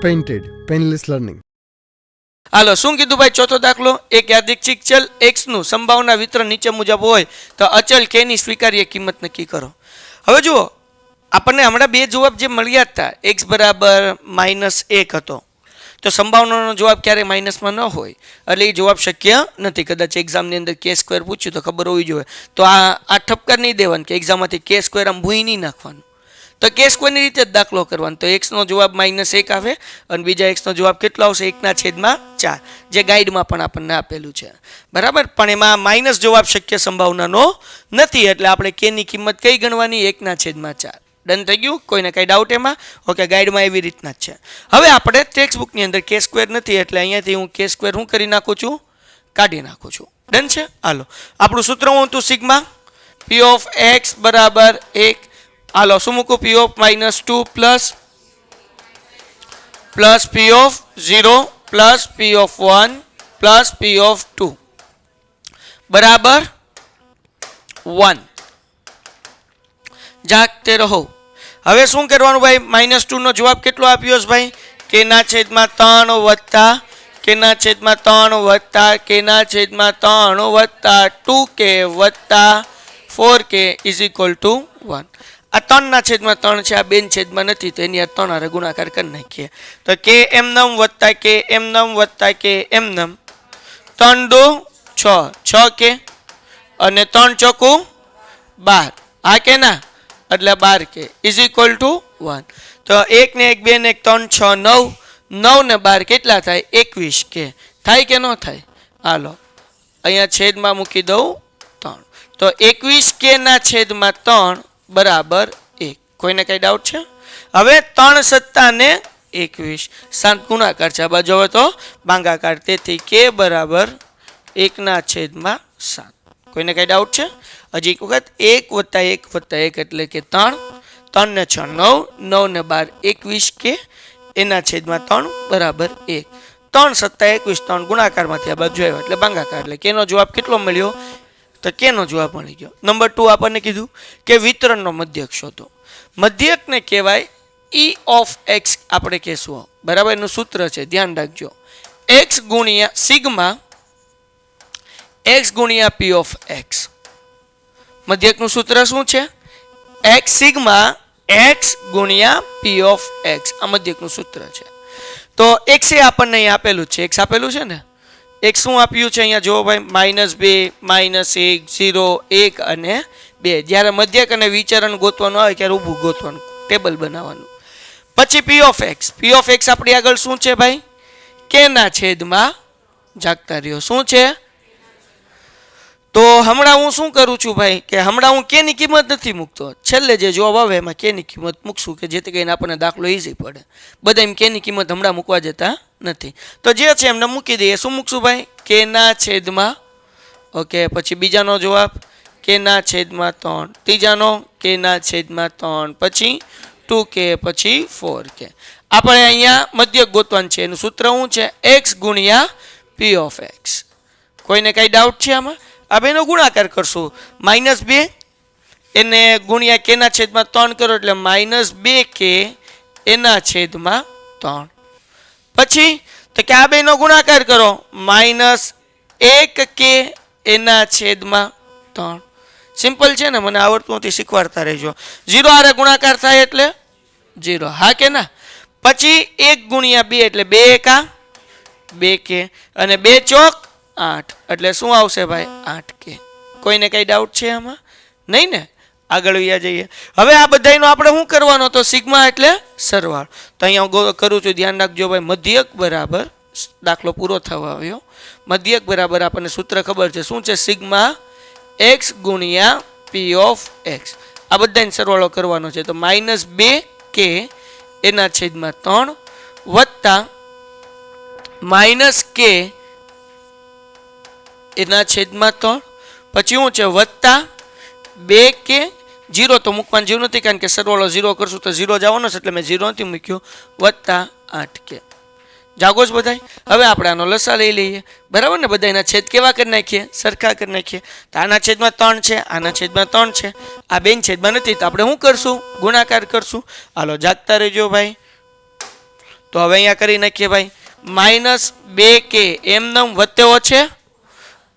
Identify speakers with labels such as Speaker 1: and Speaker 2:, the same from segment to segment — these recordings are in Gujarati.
Speaker 1: Painted, painless learning.
Speaker 2: હાલો શું કીધું ભાઈ ચોથો દાખલો એક યાદચ્છિક ચલ x નું સંભાવના વિતરણ નીચે મુજબ હોય તો અચલ k ની સ્વીકાર્ય કિંમત નક્કી કરો. હવે જુઓ આપણને હમણાં બે જવાબ જે મળ્યા હતા x બરાબર -1 હતો તો સંભાવનાનો જવાબ ક્યારે માઇનસમાં ન હોય એટલે એ જવાબ શક્ય નથી. કદાચ એક્ઝામની અંદર k² પૂછ્યું તો ખબર હોવી જોઈએ તો આ ઠપકાર નહીં દેવાનું કે એક્ઝામમાંથી k² આમ ભૂઈ નહીં નાખવાનું તો k² ની રીતે જ દાખલો કરવાનો તો x નો જવાબ -1 આવે અને બીજા x નો જવાબ કેટલો આવશે 1/4 જે ગાઈડમાં પણ આપણને આપેલું છે બરાબર. પણ એમાં માઇનસ જવાબ શક્ય સંભાવનાનો નથી એટલે આપણે k ની કિંમત કઈ ગણવાની 1/4. ડન થઈ ગયું? કોઈને કઈ ડાઉટ એમાં? ઓકે, ગાઈડમાં એવી રીતના જ છે. હવે આપણે ટેક્સ્ટ બુકની અંદર k² નથી એટલે અહીંયાથી હું k² શું કરી નાખું છું? કાઢી નાખું છું. ડન છે? હાલો આપણું સૂત્ર હું હતું સિગ્મા p ઓફ x બરાબર 1. હાલો શું મૂકું? p of -2 plus p of 0 plus p of 1 plus p of 2 બરાબર 1. જાગતે રહો. હવે શું કરવાનું ભાઈ? -2 નો જવાબ કેટલો આપ્યો છે ભાઈ? k/3 વત્તા k/3 વત્તા k/3 વત્તા 2k વત્તા 4k ઇઝ ઇક્વલ ટુ 1. આ 3/3 છે, આ 2/3 નથી તો એની 3 હારે ગુણાકાર કરી નાખીએ તો k એમનમ વત્તા k એમનમ વત્તા k એમનમ 3 2 6 6k અને 3 ચોકું 12. હા કે ના? એટલે 12k ઇઝ ઇક્વલ ટુ 1. તો 1 ને 1 2 ને 1 3 6 9 9 ને 12 કેટલા થાય? 21k. થાય કે ન થાય? હાલો અહીંયા છેદમાં મૂકી દઉં 3 તો 21k ના છેદમાં 3 બરાબર 1. કોઈને કઈ ડાઉટ છે? હવે 3 સત્તા ને 21 7 ગુણાકાર છે આ બાજુ હવે તો ભાગાકાર તેથી k બરાબર 1/7. કોઈને કઈ ડાઉટ છે? હજી એક વખત 1 + 1 + 1 એટલે કે 3 3 ને 6 9 9 ને 12 21k એના છેદમાં 3 બરાબર 1. 3 સત્તા 21 3 ગુણાકારમાંથી આ બાજુ આવ્યો એટલે ભાગાકાર એટલે કેનો જવાબ કેટલો મળ્યો? તો કેનો જવાબ મળી ગયો. નંબર 2 આપણને કીધું કે વિતરણનો મધ્યક શોધો. મધ્યકને કહેવાય e ઓફ x આપણે કહેશું બરાબર. એનું સૂત્ર છે ધ્યાન રાખજો x ગુણ્યા સિગ્મા x ગુણ્યા p ઓફ x. મધ્યકનું સૂત્ર શું છે? x સિગ્મા x ગુણ્યા p ઓફ x. આ મધ્યકનું સૂત્ર છે. તો x એ આપણને અહીં આપેલું છે. x આપેલું છે ને? x શું આપ્યું છે અહીંયા જુઓ ભાઈ? -2 -1 0 1 અને 2. જ્યારે મધ્યક અને વિચરણ ગોતવાનું આવે ત્યારે ઊભું ગોતવાનું ટેબલ બનાવવાનું. પછી p of x. p of x આપણી આગળ શું છે ભાઈ? k ના છેદમાં જાગતા રહ્યો. શું છે? તો હમણાં હું શું કરું છું ભાઈ કે હમણાં હું k ની કિંમત નથી મૂકતો. છેલ્લે જે જવાબ આવે એમાં k ની કિંમત મૂકશું કે જેથી કરીને આપણને દાખલો ઈઝી પડે. બધા એમ k ની કિંમત હમણાં મૂકવા જતા નથી તો જે છે એમને મૂકી દઈએ. શું મૂકશું ભાઈ? k ના છેદમાં ઓકે. પછી બીજાનો જવાબ k ના છેદમાં 3. ત્રીજાનો k ના છેદમાં 3. પછી 2k પછી 4k. આપણે અહીંયા મધ્યક ગોતવાનું છે. એનું સૂત્ર શું છે? x ગુણ્યા p ઓફ x. કોઈને કઈ ડાઉટ છે આમાં? આ બેનો ગુણાકાર કરશું. -2 એને ગુણ્યા k ના છેદમાં 3 કરો એટલે -2k એના છેદમાં 3. પછી તો કે આ બેનો ગુણાકાર કરો -1k એના છેદમાં 3. સિમ્પલ છે ને? મને આવડતું નથી, શીખવાડતા રહેજો. 0 હારે ગુણાકાર થાય એટલે 0. હા કે ના? પછી 1 ગુણ્યા 2 એટલે 2 એકા 2k અને 2 ચોક 8 એટલે શું આવશે ભાઈ? 8k. કોઈને કઈ ડાઉટ છે આમાં? નહીં ને? આગળ વ્યા જઈએ. હવે આ બધાનો આપણે શું કરવાનો? તો સિગ્મા એટલે સરવાળો. તો અહીંયા હું કરું છું ધ્યાન રાખજો ભાઈ. મધ્યક બરાબર દાખલો પૂરો થવા આવ્યો. મધ્યક બરાબર આપણને સૂત્ર ખબર છે શું છે? સિગ્મા x ગુણ્યા p ઓફ x. આ બધાને સરવાળો કરવાનો છે તો -2k એના છેદમાં 3 વત્તા -k એના છેદમાં 3. પછી શું છે? વત્તા 2k. 0 તો મૂકવાનું જેવું નથી કારણ કે સરવાળો 0 કરશું તો 0 જવાનો છે એટલે મેં 0 નથી મૂક્યો. વત્તા 8k. જાગો જ બધાય? હવે આપણે આનો લસા લઈ લઈએ બરાબર ને? બધાના છેદ કેવા કરી નાખીએ? સરખા કરી નાખીએ. તો આના છેદમાં 3 છે, આના છેદમાં 3 છે, આ બેન છેદમાં નથી તો આપણે શું કરશું? ગુણાકાર કરશું. હાલો જાગતા રહેજો ભાઈ. તો હવે અહીંયા કરી નાખીએ ભાઈ -2k એમનેમ વત્તે ઓછે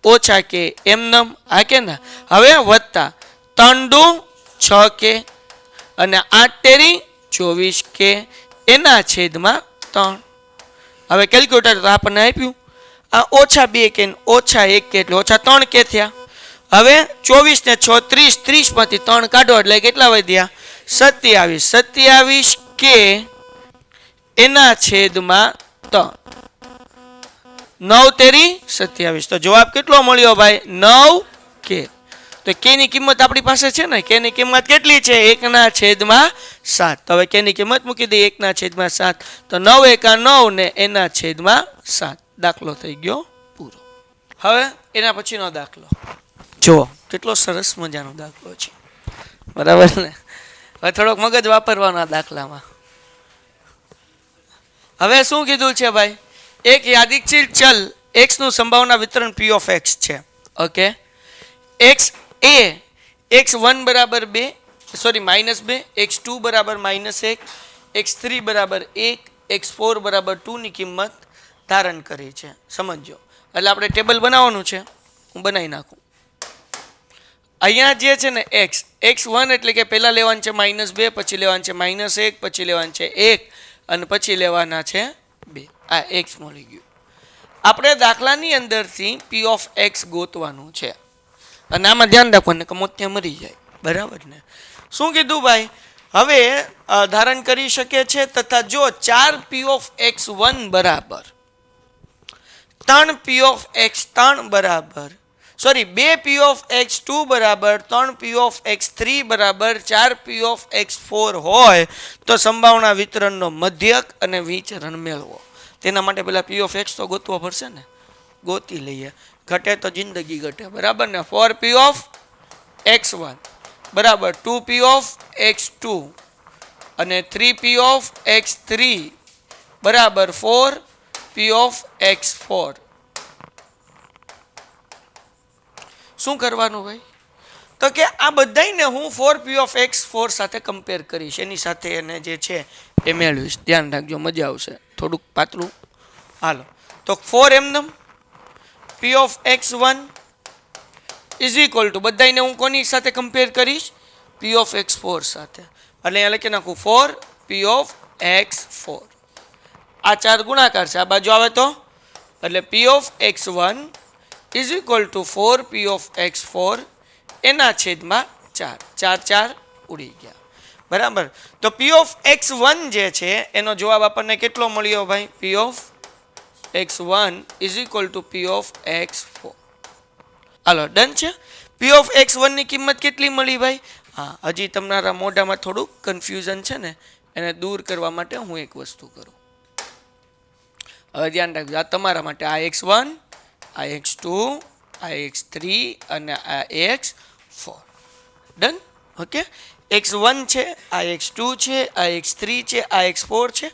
Speaker 2: ઓછા કે એમનેમ હા કે ના હવે વત્તા 3 દુ 6k અને 8 તેરી 24k એના છેદમાં 3. હવે કેલ્ક્યુલેટર તો આપણને આપ્યું આ -2k ઓછા 1k એટલે ઓછા 3k થયા. હવે 24 ને 6 30 30 માંથી 3 કાઢો એટલે કેટલા વધ્યા 27 27k એના છેદમાં 3. 9 તેરી 27 તો જવાબ કેટલો મળ્યો ભાઈ 9k. તો k ની કિંમત આપણી પાસે છે ને k ની કિંમત કેટલી છે 1/7. તો હવે k ની કિંમત મૂકી દઈએ 1/7 તો 9 એકા 9 ને એના છેદમાં 7. દાખલો થઈ ગયો પૂરો. હવે એના પછીનો દાખલો જુઓ કેટલો સરસ મજાનો દાખલો છે બરાબર ને. હવે થોડોક મગજ વાપરવાનો આ દાખલામાં. હવે શું કીધું છે ભાઈ એક યાદચ્છિક ચલ x નું સંભાવના વિતરણ p of x છે. ઓકે x a x1 બરાબર 2 સોરી -2 x2 બરાબર -1 x3 બરાબર 1 x4 બરાબર 2 ની કિંમત ધારણ કરી છે. સમજો એટલે આપણે ટેબલ બનાવવાનું છે. હું બનાવી નાખું. અહીંયા જે છે ને x1 એટલે કે પહેલા લેવાનું છે -2 પછી લેવાનું છે -1 પછી લેવાનું છે 1 અને પછી લેવાના છે 2. આ x મળી ગયું. આપણે દાખલાની અંદરથી p of x ગોતવાનું છે અને આમાં ધ્યાન રાખવાનું કે મોત્યા મરી જાય બરાબર ને. શું કીધું ભાઈ હવે ધારણ કરી શકે છે તથા જો 4 p of x1 બરાબર 3 p of x3 બરાબર સોરી 2 p of x2 બરાબર 3 p of x3 બરાબર 4 p of x4 હોય તો સંભાવના વિતરણનો મધ્યક અને વિચરણ મેળવો. તેના માટે પેલા p of x તો ગોતવો પડશે ને. ગોતી લઈએ. ઘટે તો જિંદગી ઘટે બરાબર ને. 4 p of x1 બરાબર 2 p of x2 અને 3 p of x3 બરાબર 4 p of x4. શું કરવાનું ભાઈ તો કે આ બધાને હું 4 p of x4 સાથે કમ્પેર કરીશ એની સાથે એને જે છે એ મેળવીશ. ધ્યાન રાખજો મજા આવશે. થોડુંક પાતળું હાલો તો 4 એમનેમ p of x1 is equal to બધાને હું કોની સાથે કમ્પેર કરીશ p of x4 સાથે એટલે અહીંયા લખી નાખું 4 p of x4. આ 4 ગુણાકાર છે આ બાજુ આવે તો એટલે p of x1 is equal to 4 p of x4 એના છેદમાં 4 4 4 ઉડી ગયા બરાબર. તો p of x1 જે છે એનો જવાબ આપણને કેટલો મળ્યો ભાઈ p of x1 is equal to p of x4. Hello done છે. p of x1 ની કિંમત કેટલી મળી ભાઈ હા હજી તમારા મોઢામાં થોડુંક કન્ફ્યુઝન છે ને એને દૂર કરવા માટે હું એક વસ્તુ કરું. હવે ધ્યાન રાખજો આ તમારા માટે આ x1 આ x2 આ x3 અને આ x4 ડન. ઓકે x1 છે આ x2 છે આ x3 છે આ x4 છે.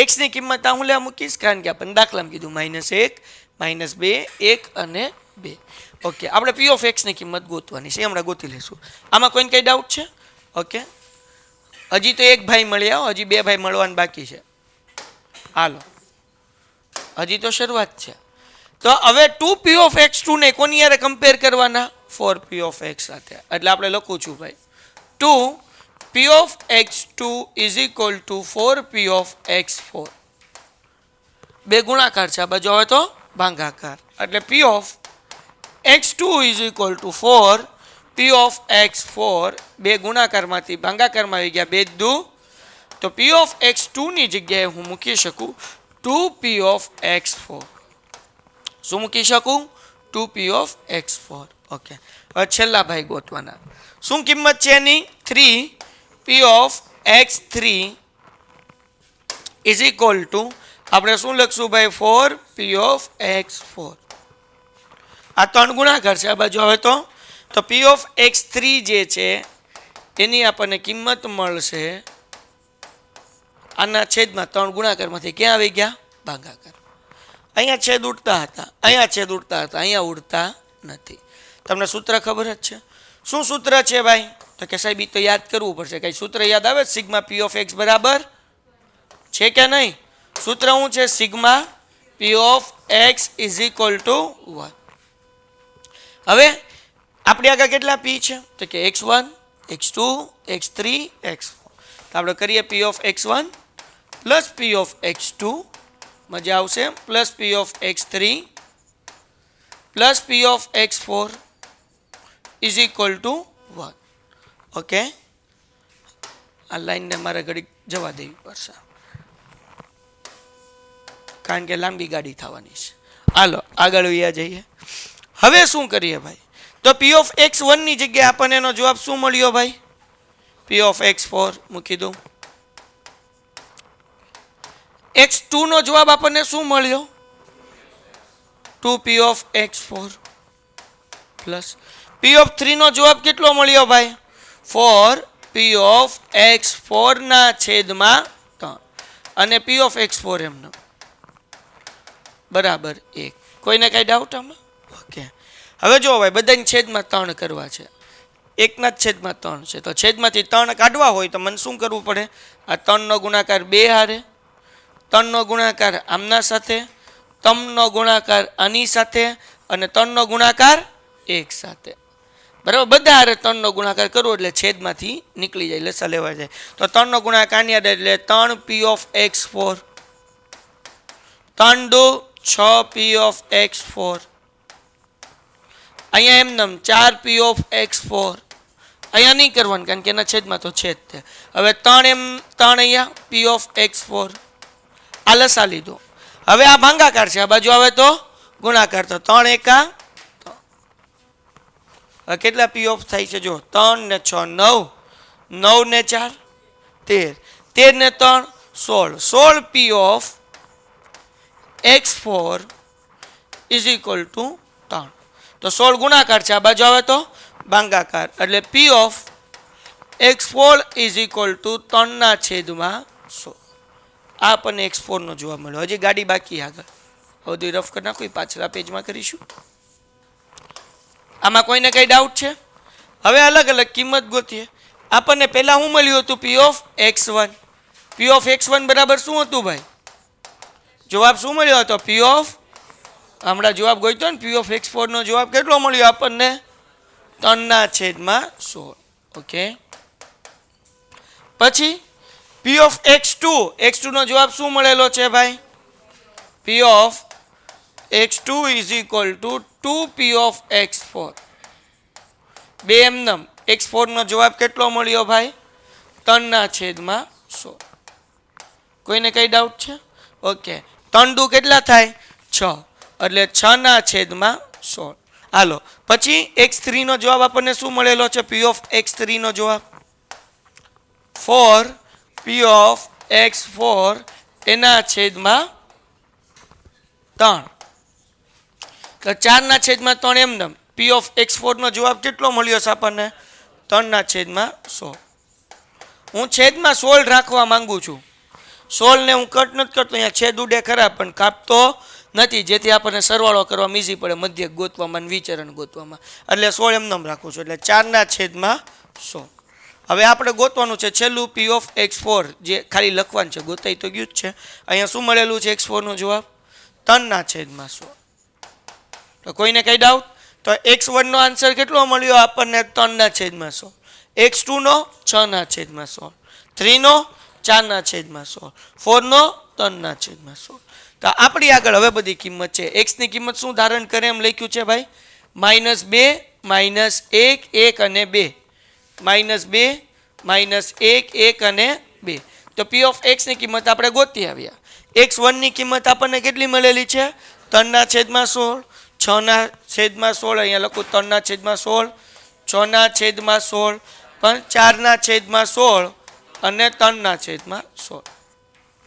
Speaker 2: x ની કિંમત આ હું લેવા મૂકીશ કારણ કે આપણને દાખલામાં કીધું -1 -2 1 અને 2. ઓકે આપણે p of x ની કિંમત ગોતવાની છે હમણાં ગોતી લઈશું. આમાં કોઈને કઈ ડાઉટ છે? ઓકે હજી તો એક ભાઈ મળ્યા હજી 2 ભાઈ મળવાના બાકી છે. હાલો હજી તો શરૂઆત છે. તો હવે 2 p of x2 ને કોની યારે કમ્પેર કરવાના 4 p of x સાથે એટલે આપણે લખું છું ભાઈ 2 p of x2 is equal to 4 p of x4. બે ગુણાકાર છે આ બાજુ આવે તો ભાગાકાર એટલે p of x2 is equal to 4 p of x4 બે ગુણાકારમાંથી ભાગાકારમાં આવી ગયા 2 દુ તો p of x2 ની જગ્યાએ હું મૂકી શકું 2 p of x4. શું મૂકી શકું 2 p of x4. ઓકે હવે છેલ્લા ભાઈ ગોતવાના. શું કિંમત છે એની 3 p of x3 is equal to આપણે શું લખશું ભાઈ 4 p of x4. આ 3 ગુણાકાર છે આ બાજુ હવે તો p of x3 જે છે એની આપણને કિંમત મળશે આના છેદમાં 3 ગુણાકારમાંથી ક્યાં આવી ગયા ભાગાકાર. અહીંયા છેદ ઉડતા હતા અહીંયા છેદ ઉડતા હતા અહીંયા ઉડતા નથી. તમને સૂત્ર ખબર જ છે. શું સૂત્ર છે ભાઈ તો કે સાહેબ ઈ તો યાદ કરવું પડશે. કઈ સૂત્ર યાદ આવે સિગ્મા p of x બરાબર છે કે નહીં સૂત્ર શું છે? Sigma P of x is equal to 1. હવે આપણી આગળ કેટલા પી છે? તો કે x1, x2, x3, x4. તો આપણે કરીએ પી of x1 plus P of x2 મજા આવશે, plus P of x3 plus P of x4 is equal to 1. Okay, આ લાઈનને મારે ઘડી જવા દેવી પડશે કારણ કે લાંબી ગાડી થવાની છે. હાલો આગળ વયા જઈએ. હવે શું કરીએ ભાઈ? તો પી ઓફ x1 ની જગ્યાએ આપણને એનો જવાબ શું મળ્યો ભાઈ? પી ઓફ x4 મૂકી દઉં. x2 નો જવાબ આપણને શું મળ્યો? 2p of x4 plus p of 3 નો જવાબ કેટલો મળ્યો ભાઈ? 4p ઓફ x4 ના છેદમાં 3 અને p ઓફ x4 એમનો બરાબર 1. કોઈને કઈ ડાઉટ આમાં? ઓકે, હવે જો ભાઈ બધાની છેદમાં 3 કરવા છે, એકના જ છેદમાં 3 છે, તો છેદમાંથી 3 કાઢવા હોય તો મને શું કરવું પડે? આ 3 નો ગુણાકાર 2 હારે, 3 નો ગુણાકાર આમના સાથે, 3 નો ગુણાકાર આની સાથે અને 3 નો ગુણાકાર 1 સાથે. બરાબર, બધા હારે 3 નો ગુણાકાર કરવો એટલે છેદમાંથી નીકળી જાય, લસા લેવા જાય. તો 3 નો ગુણાકાર આની હારે એટલે 3p of x4, 3 2 6p of x4, અહીંયા એમનેમ 4p ઓફ x4, અહીંયા નહીં કરવાનું કારણ કે એના છેદમાં તો છેદ છે. હવે 3 અહીંયા p ઓફ x4 આ લસા લીધો. હવે આ ભાંગાકાર છે, આ બાજુ આવે તો ગુણાકાર, તો 3 એકા કેટલા પી ઓફ થાય છે? જો 3 ને 6 9, 9 ને 4 13, 13 ને 3 16, 16 પી of x4 is equal to 3. તો 16 ગુણાકાર છે, આ બાજુ આવે તો ભાંગાકાર, એટલે પી of x4 is equal to 3 ના છેદમાં 16. આ આપણને x4 નો જોવા મળ્યો. હજી ગાડી બાકી આગળ, હવે રફ કરી નાખો, પાછલા પેજમાં કરીશું. આમાં કોઈને કઈ ડાઉટ છે? હવે અલગ અલગ કિંમત ગોતીએ. આપણને પહેલા શું મળ્યું હતું? પી of x1. P of x1 બરાબર શું હતું ભાઈ? જવાબ શું મળ્યો હતો? પી ઓફ, હમણાં જવાબ ગોઈતો ને, પી ઓફ x4 નો જવાબ કેટલો મળ્યો આપણને? 3 ના છેદમાં 16. ઓકે, પછી પી ઓફ x2, x2 નો જવાબ શું મળેલો છે ભાઈ? પી of x2 is equal to 2p of x4. બે એમનેમ x4 નો જવાબ કેટલો મળ્યો ભાઈ? 3 ના છેદમાં 16. કોઈને કઈ ડાઉટ છે? ઓકે, 3 2 કેટલા થાય? 6, એટલે 6 ના છેદમાં 16. હાલો, પછી x3 નો જવાબ આપણને શું મળેલો છે? પી ઓફ x3 નો જવાબ 4p ઓફ x4 એના છેદમાં 3. તો 4 ના છેદમાં 3 એમનેમ. પી ઓફ x4 નો જવાબ કેટલો મળ્યો છે આપણને? 3 ના છેદમાં 16. હું છેદમાં 16 રાખવા માંગુ છું. 16 ને હું કટ નથી કરતો, અહીંયા છેદ ઉડે ખરા પણ કાપતો નથી, જેથી આપણને સરવાળો કરવામાં ઈઝી પડે, મધ્યક ગોતવામાં અને વિચરણ ગોતવામાં. એટલે 16 એમનેમ રાખું છું, એટલે 4 ના છેદમાં 16. હવે આપણે ગોતવાનું છે છેલ્લું પી ઓફ x4, જે ખાલી લખવાનું છે, ગોતાઈ તો ગયું જ છે. અહીંયા શું મળેલું છે x4 નો જવાબ? 3 ના છેદમાં 16. તો કોઈને કઈ ડાઉટ? તો x1 નો આન્સર કેટલો મળ્યો આપણને? 3 ના છેદમાં 16. x2 નો 6 ના છેદમાં 16. 3 નો 4 ના છેદમાં 16. 4 નો 3 ના છેદમાં 16. તો આપણી આગળ હવે બધી કિંમત છે. x ની કિંમત શું ધારણ કરે એમ લખ્યું છે ભાઈ? -2, -1, 1 અને 2, -2, -1, 1 અને 2. તો પી ઓફ x ની કિંમત આપણે ગોતી આવ્યા. x1 ની કિંમત આપણને કેટલી મળેલી છે? 3 ના છેદમાં 16, 6 ના છેદમાં 16, અહીંયા લખું 3 ના છેદમાં 16, 6 ના છેદમાં 16, પણ 4 ના છેદમાં 16 અને 3 ના છેદમાં 16.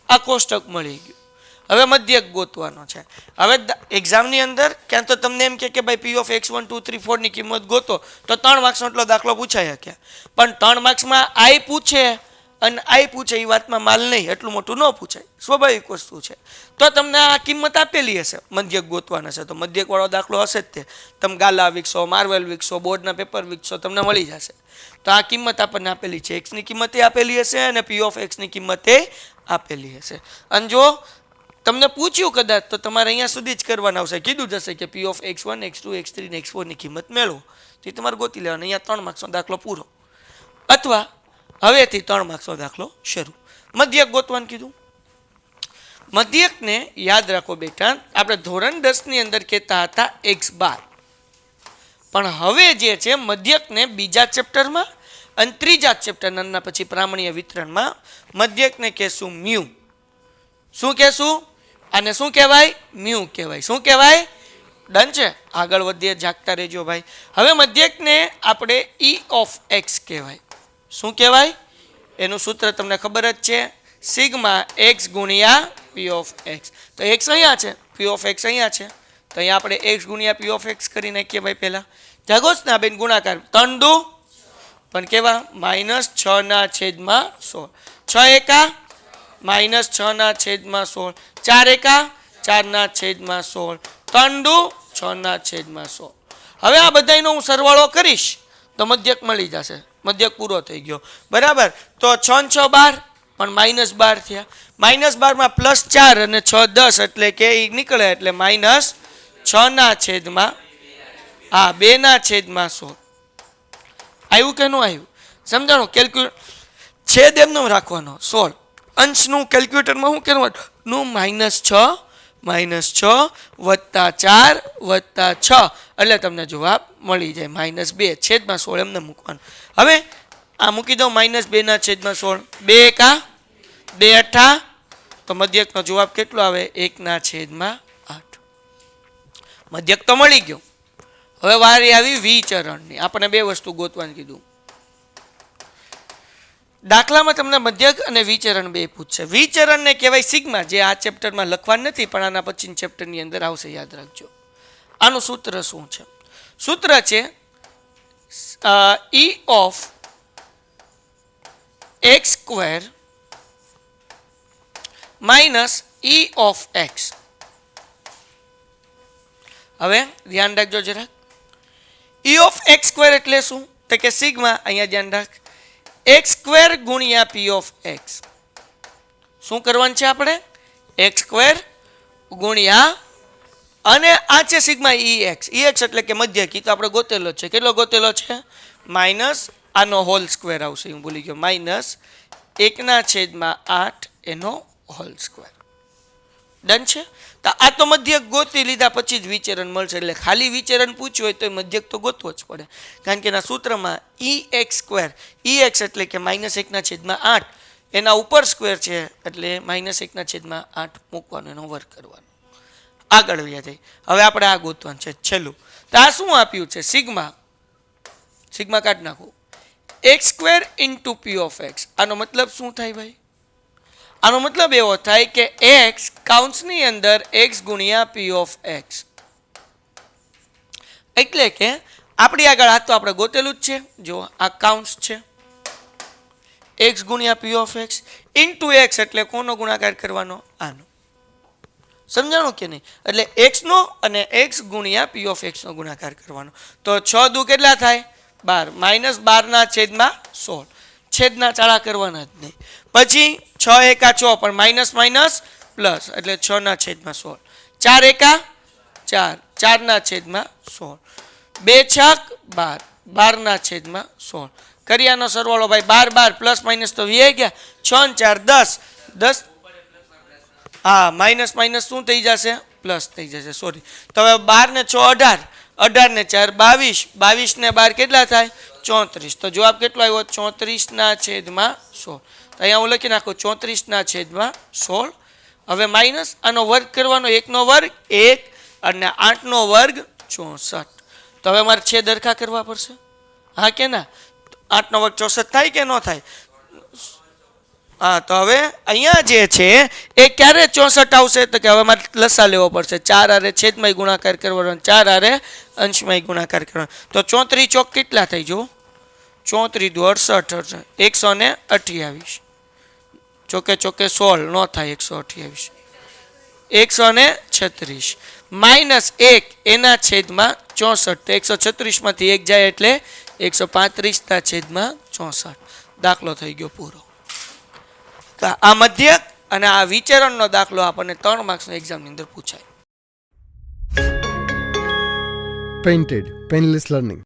Speaker 2: આ કોષ્ટક મળી ગયું. હવે મધ્યક ગોતવાનો છે. હવે એક્ઝામની અંદર ક્યાં તો તમને એમ કે ભાઈ પી ઓફ x1 2 3 4 ની કિંમત ગોતો, તો 3 માર્ક્સનો એટલો દાખલો પૂછાય શકે. પણ 3 માર્ક્સમાં આઈ પૂછે અને આઈ પૂછે એ વાતમાં માલ નહીં, એટલું મોટું ન પૂછાય, સ્વાભાવિક વસ્તુ છે. તો તમને આ કિંમત આપેલી હશે, મધ્યક ગોતવાના છે તો મધ્યકવાળો દાખલો હશે જ તે. તમે ગાલા વિકસો, માર્વેલ વિકસો, બોર્ડના પેપર વિકસો, તમને મળી જશે. તો આ કિંમત આપણને આપેલી છે, એક્સની કિંમત એ આપેલી હશે અને પી ઓફ એક્સની કિંમત એ આપેલી હશે. અને જો તમને પૂછ્યું કદાચ તો તમારે અહીંયા સુધી જ કરવાના આવશે, કીધું જશે કે પી ઓફ x1, x2, x3 ને x4 ની કિંમત મેળવો, તો તમારે ગોતી લેવાનું. અહીંયા 3 માર્ક્સનો દાખલો પૂરો, અથવા હવેથી 3 માર્ક્સનો દાખલો શરૂ. મધ્યક ગોતવાનું કીધું. મધ્યકને યાદ રાખો બેટા, આપણે ધોરણ 10 ની અંદર કહેતા હતા x બાર, પણ હવે જે છે મધ્યકને બીજા ચેપ્ટરમાં અને ત્રીજા ચેપ્ટરના પછી પ્રામાણ્ય વિતરણમાં મધ્યકને કહેશું મ્યુ. શું કહેશું? આને શું કહેવાય? મ્યુ કહેવાય. શું કહેવાય? ડન છે. આગળ વધીએ, જાગતા રહેજો ભાઈ. હવે મધ્યકને આપણે e ઓફ x કહેવાય. શું કહેવાય? એનું સૂત્ર તમને ખબર જ છે, સિગ્મા x ગુણ્યા p ઓફ x. તો x અહીંયા છે, p ઓફ x અહીંયા છે, તો અહીંયા આપણે x ગુણ્યા p ઓફ x કરી નાખીએ ભાઈ. પહેલા જાગોસ ના બેન, ગુણાકાર 3 દુ પણ કેવા -6/16, 6 એકા -6/16, 4 એકા 4/16, 3 દુ 6/16. હવે આ બધાનો હું સરવાળો કરીશ તો મધ્યક મળી જશે. મધ્યક પૂરો થઈ ગયો, બરાબર. તો 6 6 12 પણ -12 થયા. -12 માં +4 અને 6 10 એટલે કે એ નીકળે એટલે -6/2/16. આવ્યું કે ન આવ્યું? સમજાણું? કેલ્ક્યુલેટર છેદ એમનો રાખવાનો 16, અંશનું કેલ્ક્યુલેટરમાં શું કરવાનું? -6 -6 +4 +6 એટલે તમને જવાબ મળી જાય -2 છેદમાં 16 એમને મૂકવાનું. હવે આ મૂકી દો -2/16, 2 એકા 2 અઠા, તો મધ્યકનો જવાબ કેટલો આવે? 1/8. મધ્યક તો મળી ગયો. હવે વારી આવી વિચરણની. આપણે બે વસ્તુ ગોતવાનું કીધું. દાખલામાં તમને મધ્યક અને વિચરણ બે પૂછશે. વિચરણને કહેવાય સિગ્મા, જે આ ચેપ્ટરમાં લખવાનું નથી પણ આના પછીના ચેપ્ટરની અંદર આવશે, યાદ રાખજો. આનું સૂત્ર શું છે? સૂત્ર છે e of x² minus e of x. હવે ધ્યાન રાખજો જરાક. e ઓફ x² એટલે શું? તો કે સિગ્મા, અહીંયા ધ્યાન રાખ, x² ગુણ્યા p ઓફ x. શું કરવાનું છે આપણે? x² ગુણ્યા, અને આ છે સિગ્મા ex. ex એટલે કે મધ્યક, તો આપણે ગોતેલો છે. કેટલો ગોતેલો છે? માઇનસ આનો હોલ સ્ક્વેર આવશે, હું ભૂલી ગયો, -1/8 એનો હોલ સ્ક્વેર. ડન છે. તો આ તો મધ્યક ગોતી લીધા પછી જ વિચરણ મળશે. એટલે ખાલી વિચરણ પૂછ્યું હોય તો મધ્યક તો ગોતવો જ પડે, કારણ કે એના સૂત્રમાં ex², ex એટલે કે -1/8, એના ઉપર સ્ક્વેર છે એટલે -1/8 મૂકવાનો, એનો વર્ગ કરવાનો. આગળ વ્યા જાય. હવે આપણે આ ગોતવાનું છે છેલ્લું. તો આ શું આપ્યું છે? સિગ્મા. સિગ્મા કાઢી નાખો, x² into p of x. આનો મતલબ શું થાય ભાઈ? આનો મતલબ એવો થાય કે x કાઉન્સની અંદર x ગુણ્યા p ઓફ x. એટલે કે આપણી આગળ આ તો આપણે ગોતેલું જ છે. જો આ કાઉન્સ છે, x ગુણ્યા p of x into x એટલે કોનો ગુણાકાર કરવાનો? આનો. સમજાણું કે નહીં? એટલે x નો અને x ગુણ્યા p ઓફ x નો ગુણાકાર કરવાનો. તો 6 દુ કેટલા થાય? 12, -12/16, છેદના ચાળા કરવાના જ નહીં. પછી 6 એકા 6 પણ માઇનસ માઇનસ પ્લસ એટલે 6/16, 4 એકા 4, 4/16, 2 છક 12, 12/16. કર્યાનો સરવાળો ભાઈ 12 12 પ્લસ માઇનસ તો વી ગયા, 6 ને 4 10 10. હા, માઇનસ માઇનસ શું થઈ જશે? પ્લસ થઈ જશે, સોરી. તો હવે 12 ને 6 18, 18 ને 4 22, 22 ને 12 કેટલા થાય? 34. તો જવાબ કેટલો આવ્યો? 34/16. તો અહીંયા હું લખી નાખું 34/16. હવે માઇનસ આનો વર્ગ કરવાનો, 1 નો વર્ગ 1 અને 8 નો વર્ગ 64. તો હવે મારે છેદ સરખા કરવા પડશે, હા કે ના? 8 નો વર્ગ 64 થાય કે ન થાય? હા, તો હવે અહીંયા જે છે એ ક્યારે 64 આવશે? તો કે હવે મારે લસા લેવો પડશે. 4 હારે છેદમાં ગુણાકાર કરવાનો, 4 હારે અંશમાં ગુણાકાર કરવાનો. તો 34 ચોક કેટલા થઈ? જો 34 દુ 68, 128. ચોકે ચોકે 16 નો થાય 128 136 -1 એના છેદમાં 64 તો 136 માંથી 1 જાય એટલે 135 ના છેદમાં 64 દાખલો થઈ ગયો પૂરો. આ મધ્યક અને આ વિચરણનો દાખલો આપણને 3 માર્ક્સનો એક્ઝામની અંદર પૂછાય.
Speaker 1: Painted Painless Learning.